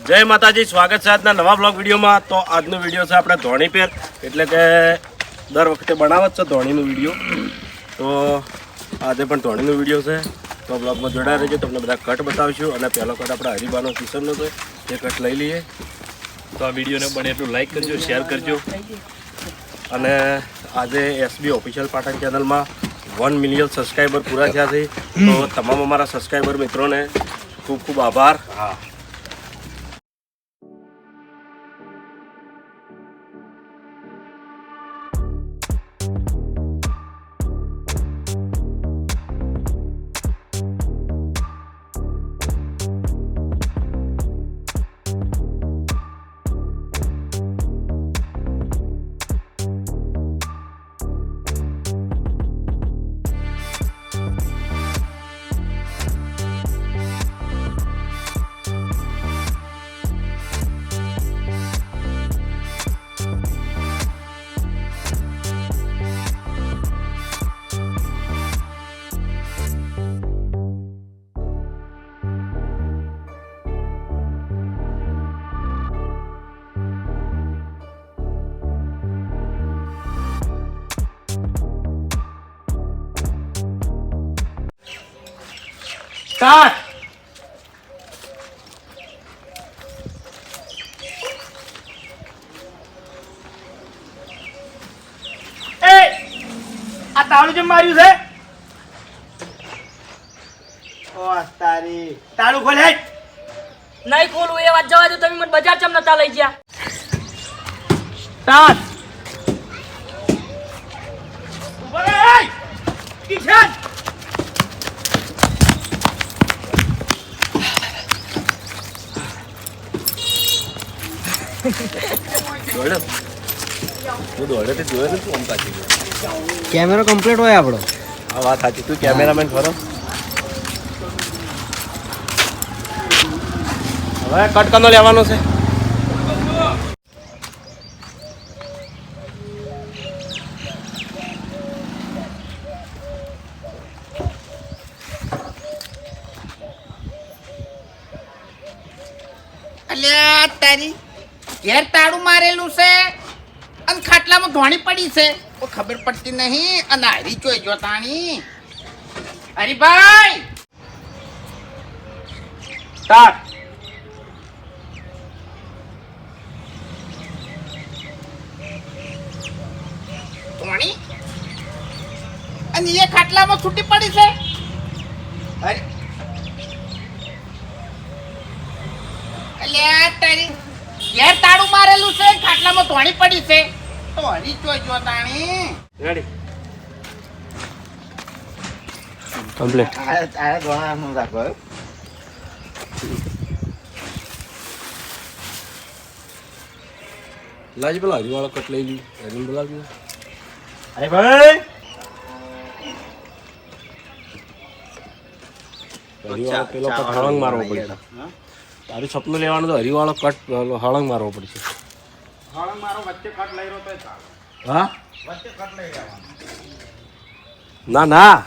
જય માતાજી, સ્વાગત છે આજના નવા બ્લોગ વિડીયોમાં. તો આજનો વિડીયો છે આપણે ધોણી પેર, એટલે કે દર વખતે બનાવે જ છે ધોણીનો વિડીયો. તો આજે પણ ધોણીનો વિડીયો છે, તો બ્લોગમાં જોડાઈ રહેજો. તમને બધા કટ બતાવીશું. અને પહેલો કટ આપણે હરિબાનો કિશનનો છે, એ કટ લઈ લઈએ. તો આ વિડીયોને બને એટલું લાઈક કરજો, શેર કરજો. અને આજે એસબી ઓફિશિયલ પાટણ ચેનલમાં 1 મિલિયન સબસ્ક્રાઈબર પૂરા થયા છે. તો તમામ અમારા સબસ્ક્રાઈબર મિત્રોને ખૂબ ખૂબ આભાર. હા, સ્ટાર્ટ. એ આ તાળું જેમ માર્યું છે. ઓ તારી તાળું ખોલે. નહીં ખોલું એ વાત જવા દો. તમે મને બજાર ચમ નતા લઈ ગયા. સ્ટાર્ટ. ઉભો રહે. કિશન કેમેરો કમ્પ્લીટ હોય આપણો. આ વાત સાચી. તું કેમેરામેન ખરો. હવે કટ કરનો લેવાનો છે. અલ્યા તારી ઘેર તાળું મારેલું છે અને ખાટલામાં ધોણી પડી છે, તો ખબર પડતી નહીં. અને હરી જોઈ જો તાણી. હરીભાઈ સ્ટાર્ટ. ધોણી અને એ ખાટલામાં છૂટી પડી છે. હરી અલ્યા તારી ઘેર તાળું મારેલું છે, ખાટલામાં ધોણી પડી છે, તો હરી જોઈ જો તાણી. Ready, complete. આ ધોળાનું રાખો. લાજી પેલા હરીવાળો કટ લઈ લી. હરીને બોલાવજો. અરે ભાઈ હરીવાળો પેલો કટ હળંગ મારવો પડશે. તારું સપનું લેવાનું તો હરીવાળો કટ હળંગ મારવો પડશે. હળંગ મારો વચ્ચે કટ લઈ રહ્યો તો ચાલે. હા, વચ્ચે કટ લઈ રહેવાનો. ના ના,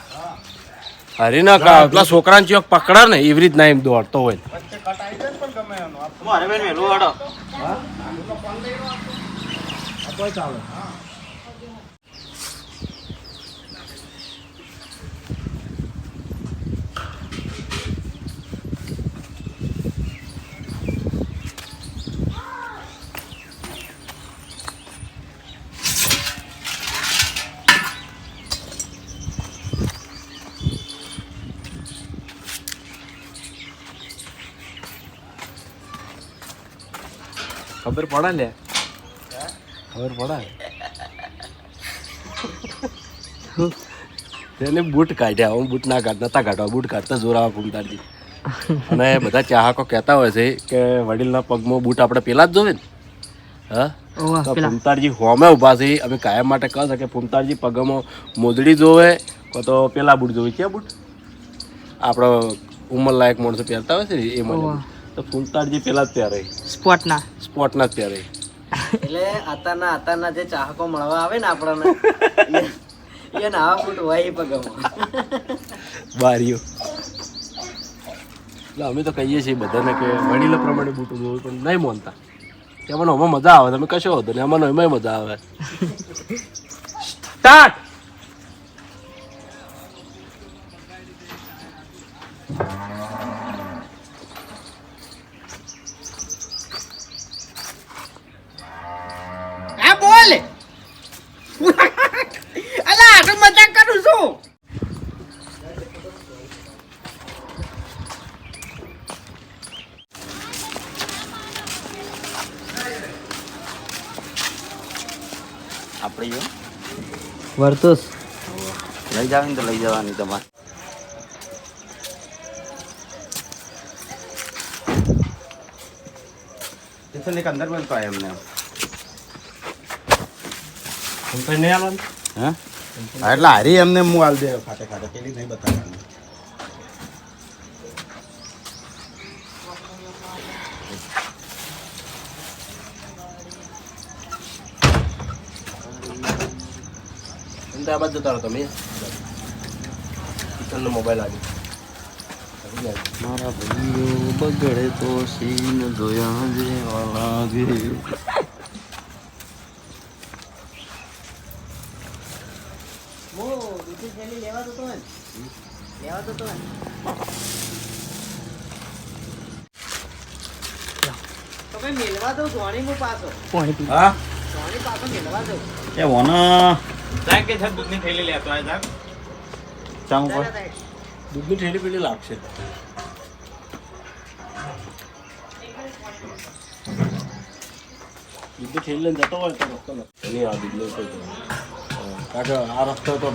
હરી ના પેલા છોકરાને ચોક પકડા ને એવી રીત ના એમ દોડતો હોય. વચ્ચે કટ આવી જાય ને પણ ગમે એનો. મારે બેન વેલું વાળો. ચાલે. ખબર પડે લે, ખબર પડે. તેને બૂટ કાઢ્યા. હું બૂટ ના નતા કાઢવા, બૂટ કાઢતા જોર આવે ફૂમતારજી. અને બધા ચાહકો કહેતા હોય છે કે વડીલના પગમાં બૂટ આપણે પેલા જ જોવે ને. હા, તો ફૂમતારજી હોમે ઊભા છે. અમે કાયમ માટે કહે છે કે ફૂમતારજી પગમાં મોદડી જોવે તો પેલા બૂટ જોવે. ક્યાં બૂટ આપણો ઉંમરલાયક માણસો પહેરતા હોય છે ને એ મને. તો ફૂમતારજી પેલા જ પહેરે, સ્પોર્ટના જ પહેરે. એટલે આતાના જે ચાહકો મળવા આવે ને આપણને એ નાવા ફૂટ હોય પગમાં બારીઓ એટલે અમે તો કહીએ છીએ બધાને કે વડીલો પ્રમાણે બૂટું જોવું પણ નહીં માનતા એમાં આમાં મજા આવે તમે કશો હતો ને એમાં એમાં મજા આવે સ્ટાર્ટ હા બોલ અલા આ તો મજાક કરું છું આપણે વર્તુસ લઈ જાવ ને તો લઈ જવાની તમારે અંદર બનતો એમને નહીં આવવાનું હા એટલે હારી એમને હું હાલ દે ખાતે ખાતે પેલી નહીં બતાવવાની અમદાવાદ જતા રહો તમે કિશનનો મોબાઈલ આવી મારા ભાઈઓ બગડે તો સીન જોયા જેવા લાગે મેળવા દઉં ધોણી હું પાછો હા ધોણી પાછો મેળવા દઉં એ વનો દૂધની થેલી લેતો આવે સાહેબ ચામ ઉપર દૂધની થેલી પેલી લાગશે દૂધની થેલી લઈને જતો હોય તો રસ્તો નથી આ દૂધનો કોઈ કારણ કે આ રસ્તો તો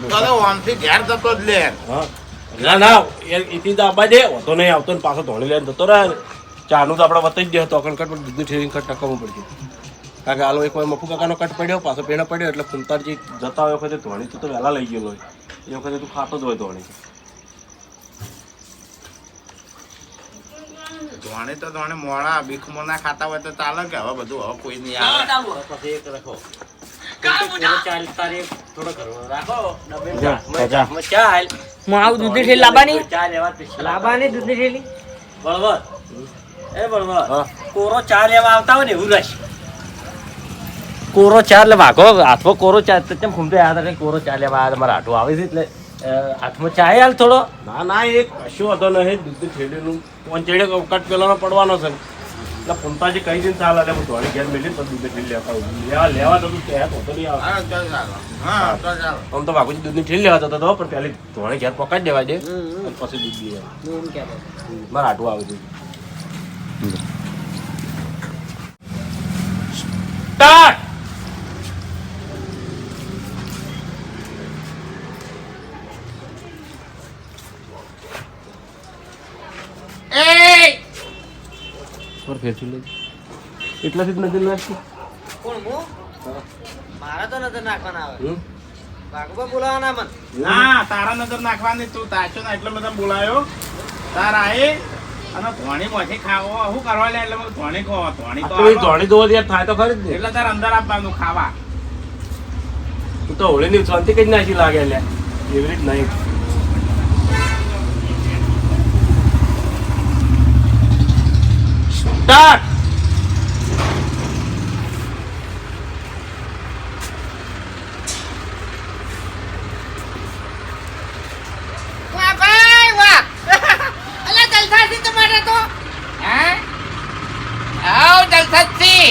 ઓનથી ઘેર જતો જ લે હા ના ના એથી તો આબા દે હોતો નહીં આવતો ને પાછો ધોણી લઈને જતો રહે ચાનું તો આપણે વતાવી જ દે તો અકણ કટ પણ દૂધની થેલી કટ ટકાવવું પડશે કારણ કે આલો એક વાર મફુ કાકાનો કટ પડ્યો પાછો પેણો પડ્યો એટલે ફૂમતારજી જતા હોય વખતે ધોણી તો વહેલા લઈ ગયેલો હોય એ વખતે તું ખાતો જ હોય ધોણી ધોણે તો ધોણે મોડા ભીખમો ના ખાતા હોય તો ચાલે કે હવે બધું હવે કોઈ નહીં આવે પછી એક રાખો હું આવું દૂધની થેલી લાવવાની લાબાની દૂધની થેલી બળવર એ બળવર હા કોરો ચા લેવા આવતા હોય ને એવું રહેશે કોરો ચાર એટલે વાઘો હાથમાં કોરો ચાર તેમ ઘૂમતે આવ્યા હતા કોરો ચા લેવા આવ્યા મારા હાથું આવે છે એટલે હાથમાં ચા હાલ થોડો ના ના એ કશું હતો નહીં દૂધ થેલીનું પહોંચેડે કટ પેલાનો પડવાનો છે એટલે ફૂમતાજી કહી દઈને ચાલે એટલે હું ધોળી ઘેર મેલી તો દૂધ થેલી લેવા લેવા તો તું ત્યાં હોતો નહીં આવે હા ચાલ ચાલો હા ચાલ ચાલો આમ તો બાપુજી દૂધની ઠેલી લેવા જતો હતો પણ પહેલી ધોળી ઘેર પકાડી દેવા દે અને પછી દૂધ લઈ આવે હું એમ કહેતો મારા હાટું આવે છે સ્ટાર્ટ એ પર ફેરથી લઈ એટલાથી જ નજર નાખી કોણ હું મારા તો નજર નાખવાના આવે ભાગવા બોલાવાના મન ના તારા નજર નાખવાની તું તાચો ને એટલે બધા બોલાયો તારા એ અને ધોણી મોથી ખાવો શું કરવા લે એટલે મેં ધોણી કહો ધોણી તો આલો. ધોળી દો યાર થાય તો ખરી જ ને એટલે તારે અંદર આપવાનું ખાવા તું તો હોળીની શાંતિ કઈ નાખી લાગે એટલે એવી રીત નહીં સ્ટાર્ટ વાહ ભાઈ વાહ અલા જલસાથી તમારે તો હે આવ જલસાથી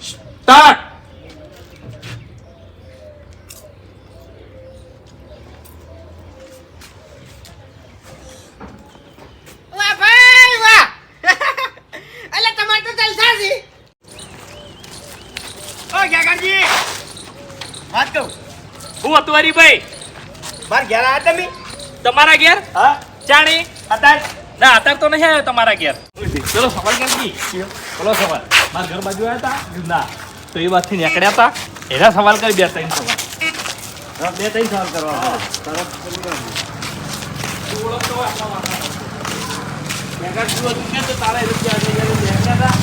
સ્ટાર્ટ વાહ ભાઈ વાહ અલા તમારે તો જલસાથી ઓ કાકાજી વાત કહું હું હતું હરીભાઈ બાર ઘેર આવ્યા તમે તમારા ઘેર હા ચાણી અત્યારે ના અત્યારે તો નહીં આવ્યો તમારા ઘેર ચલો સવાલ કરી ચલો સવાલ મારા ઘર બાજુ આવ્યા હતા ના તો એ વાતથી નીકળ્યા હતા એના સવાલ કરી 2-3 સવાલ. હા, 2-3 સવાલ કરવા પડે. તરત કરી નાખજો. તું ઓળખતો હોય આપણા વાતાવરણ. મેઘા શું હતું કે તો તારા એ રૂપિયા લઈ ગયા મેઘા હતા.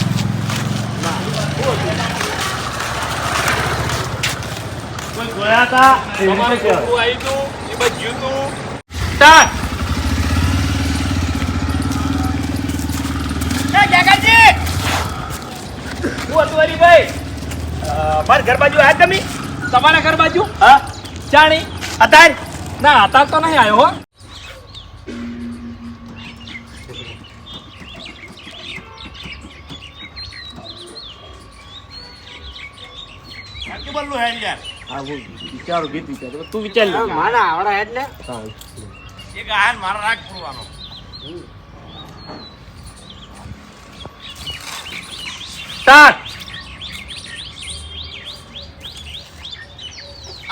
કોઈ જોયા હતા એવી તમારે રીતે કહેવાય. ખોટું આવ્યું તું, એ બચ્યું તું. સ્ટાર્ટ. એ કાકાજી! શું હતું હરીભાઈ? મારા ઘર બાજુ આયા તમે? તમારા ઘર બાજુ હા, ચાણી અત્યારે ના અત્યાર તો નહીં આવ્યો હો. સાચું બોલલું હે યાર. હા, હું વિચારું, ગીત વિચારું. તું વિચાર લે. મારા આવડા એટલે હા. એક હાલ મારો રાગ પૂરવાનો. સ્ટાર્ટ.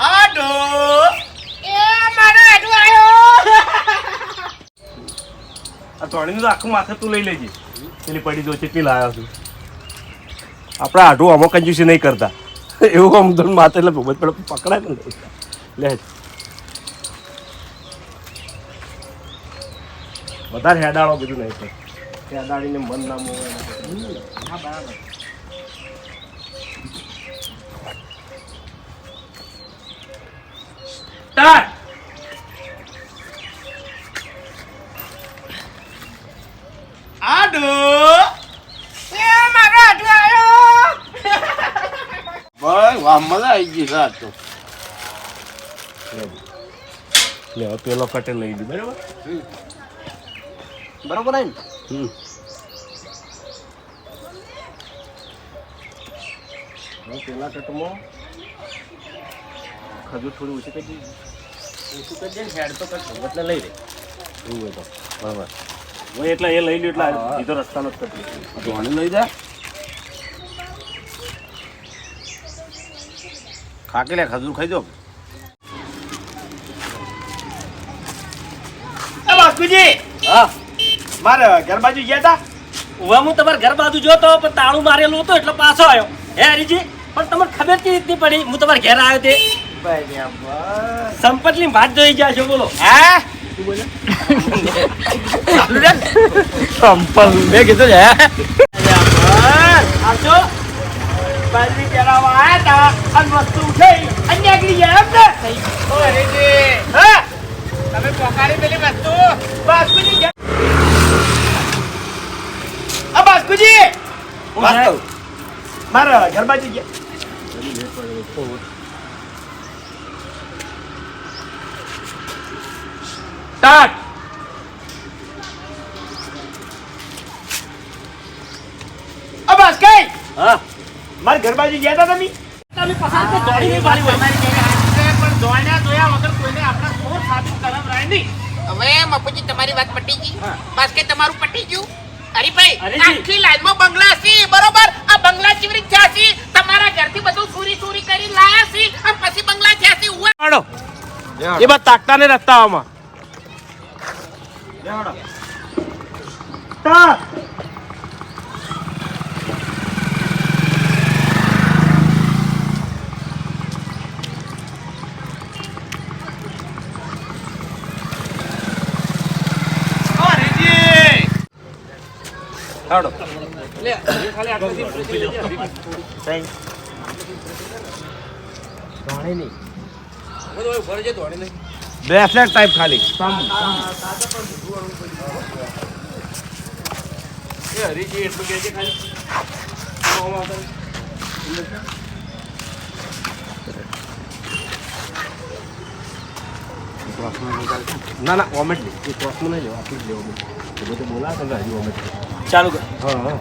આડો એ મારો આડો આવ્યો. આ ધોણીનું તો આખું માથે તું લઈ લેજે. પેલી પડી જો કેટલી લાવ્યા છું. આપણે આઢું અમુક કંજૂસી નહીં કરતા. એવું આમ તો માથે એટલે ભૂમત પેલો પકડાય ને લે. વધારે હેડાળો બધું નહીં થાય. હેડાડીને મન ના મોવે. હા, બરાબર. સ્ટાર્ટ. આડો એ મારો આડો આવ્યો. ભાઈ વાહ મજા આવી ગઈ સાત તો લે હવે પેલો કટે લઈ લી બરાબર. બરોબર હે ને? હમ. હવે પેલા કટમાં ખજૂર થોડી ઓછી કરી ઓછું કરી દે ને હેડ તો કટ એટલે લઈ લે એવું હોય તો બરાબર. હું એટલે એ લઈ લ્યો એટલે સીધો રસ્તાનો જ કરી ધોણી લઈ જા ખાકે લે ખજૂર ખાઈ દો એ બાસ્કુજી હા. મારા ઘર બાજુ ગયા હતા. હવે હું તમારા ઘર બાજુ જોતો પણ તાળું મારેલું હતું એટલે પાછો આવ્યો. હે હરીજી પણ તમને ખબર કેવી રીતની પડી હું તમારા ઘેર આવ્યો તે સંપતની વાત જોઈ ગયા છો બોલો. હા સંપલ મેં કીધું છે. આવજો બાજરી પહેરાવા આવ્યા હતા અને વસ્તુ ઉઠાઈ અને નીકળી ગયા એમ ને. ઓ હરીજી હા તમે પોકારી પેલી વસ્તુ બાસ્કુજી આ બાસ્કુજી મારા ઘર બાજુ ગયા. સ્ટાર્ટ. આ બસ કઈ હા, મારા ઘર બાજુ ગયા હતા તમે. તમે પસંદ તો દોડી નહીં મારી હોય. પણ જોયા જોયા વગર કોઈને આપણા સોર સાબિત કરાવરાય નહીં. હવે મફુજી તમારી વાત પટી ગઈ બસ કે તમારું પટી ગયું હરીભાઈ હરીજી. આખી લાઈનમાં બંગલા છે બરોબર આ બંગલા ચીવરી થયા છે તમારા ઘરથી બધું ચોરી ચોરી કરી લાયા છે અને પછી બંગલા થયા છે ઉવા હાડો એ બાદ તાકતા ને રસ્તામાં હાડો બ્રેસલેટ ટાઈપ ખાલી હરીજી એટલું કે છે ખાલી ના ના ઓમેટ લે એ ક્રોસમાં નહીં લેવા આટલું જ લેવું એ બધું બોલા તો હજી ઓમેટ ચાલુ કર હા હા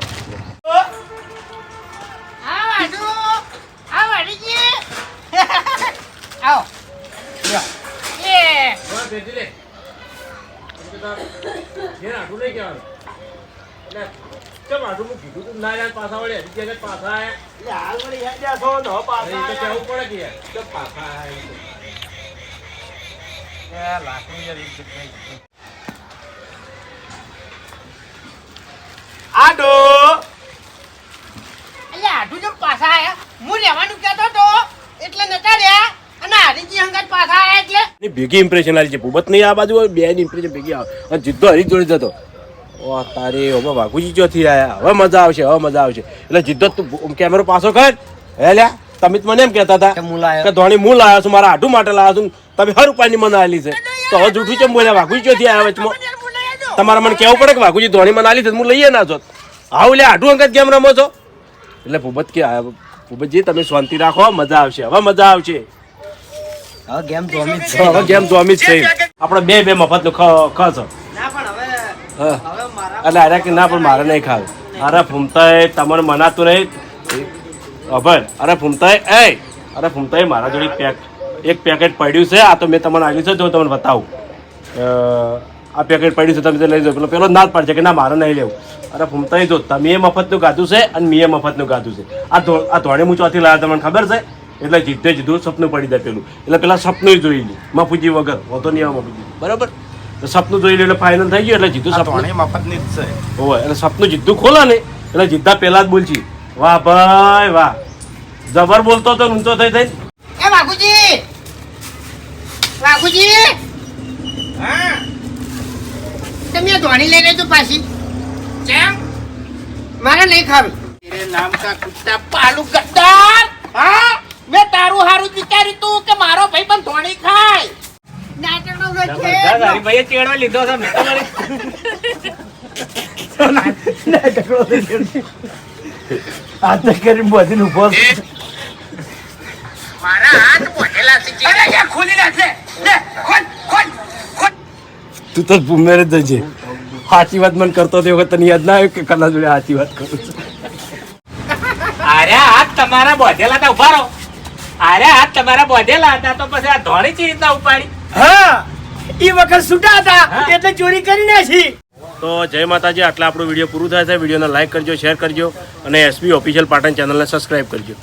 આડો અલ્યા આડું જો પાછા આયા હું એની ભેગી ઇમ્પ્રેશન આવી છે ભૂપત નહીં આ બાજુ હોય, બે ઇમ્પ્રેશન ભેગી આવે અને જીદ્દો હરી જોડી જતો. ઓ તારે હવે વાઘુજી ચોથી આયા, હવે મજા આવશે, હવે મજા આવશે. એટલે જીદ્દો તું કેમેરો પાછો કર. હે લ્યા તમે મને એમ કહેતા હતા કે ધોણી હું લાવ્યો છું, મારા આઢું માટે લાવ્યો છું, તમે 100 રૂપિયાની મને આલી છે, તો હવે જૂઠું ચમ બોલ્યા? વાઘુજી ચોથી આવ્યા વચમાં. તમારે મને કહેવું પડે કે વાઘુજી ધોણી મને આલી છે, હું લઈએ ના છો. આવું લે આઢું અંગત કેમ રમો છો? એટલે ભૂપત કે ભૂપતજી તમે શાંતિ રાખો, મજા આવશે, હવે મજા આવશે. હવે ગેમ જોમી જ હવે ગેમ તો અમિત છે આપણે બે મફતનું ખર્ચ. ના પણ હવે હા હવે મારા એટલે અરે કે ના પણ મારે નહીં ખાવું. અરે ફૂમતાએ તમને મનાતું નહીં ખબર? અરે ફૂમતાએ અરે ફૂમતાએ મારા જોડે એક પેકેટ પડ્યું છે, આ તો મેં તમને આવ્યું છે, જો તમને બતાવું. આ પેકેટ પડ્યું છે, તમે લઈ જાઓ. પેલો ના જ પાડશે કે ના મારે નહીં લેવું. અરે ફૂમતાએ જો તમે મફતનું ગાધું છે અને મેં મફતનું ગાધું છે. આ ધોણે હું ચોથી લાવ્યા તમને ખબર છે? એટલે જીતે જીધું સપનું પડી જાય પેલું. એટલે પેલા સપનું જોઈ લે મફુજી વગર હોતો નહીં આવે મફુજી, બરાબર? તો સપનું જોઈ લે એટલે ફાઇનલ થઈ ગયું. એટલે જીધું સપનું મફતની જ છે. હોય એટલે સપનું જીદ્દું ખોલે ને એટલે જીદ્દા પેલા જ બોલછી. વાહ ભાઈ વાહ, જબર બોલતો તો ઊંચો થઈ થઈ. એ વાઘુજી, વાઘુજી, હા તમે ધોણી લઈ લેજો પાછી. કેમ? મારે નહીં ખાવી. તેરે નામ કા કુત્તા પાલુ ગદ્દાર. હા મેં તારું હારું જ વિચાર્યું તું કે મારો ભાઈ પણ ધોણી ખાય. નાટકનો હરીભાઈએ ચેડવા લીધો છે મેં મારા હાથ બોધેલા છે. અરે યા ખોલી નાખ લે. લે ખોલ ખોલ ખોલ. તું તો ભૂમેર જ જજે. સાચી વાત મને કરતો તે વખત તને યાદ ના આવ્યું કે કલા જોડે સાચી વાત કરું છું. અરે હાથ તમારા બોધેલા હતા, ઉભા રહો. અરે હાથ તમારા બોધેલા હતા તો પછી આ ધોળી ચી રીતના ઉપાડી? હા એ વખત છૂટા હતા એટલે ચોરી કરી નાખી. તો જય માતાજી, આટલા આપણો વિડીયો પૂરું થાય છે. વિડીયોને લાઈક કરજો, શેર કરજો અને એસબી ઓફિશિયલ પાટણ ચેનલને સબસ્ક્રાઈબ કરજો.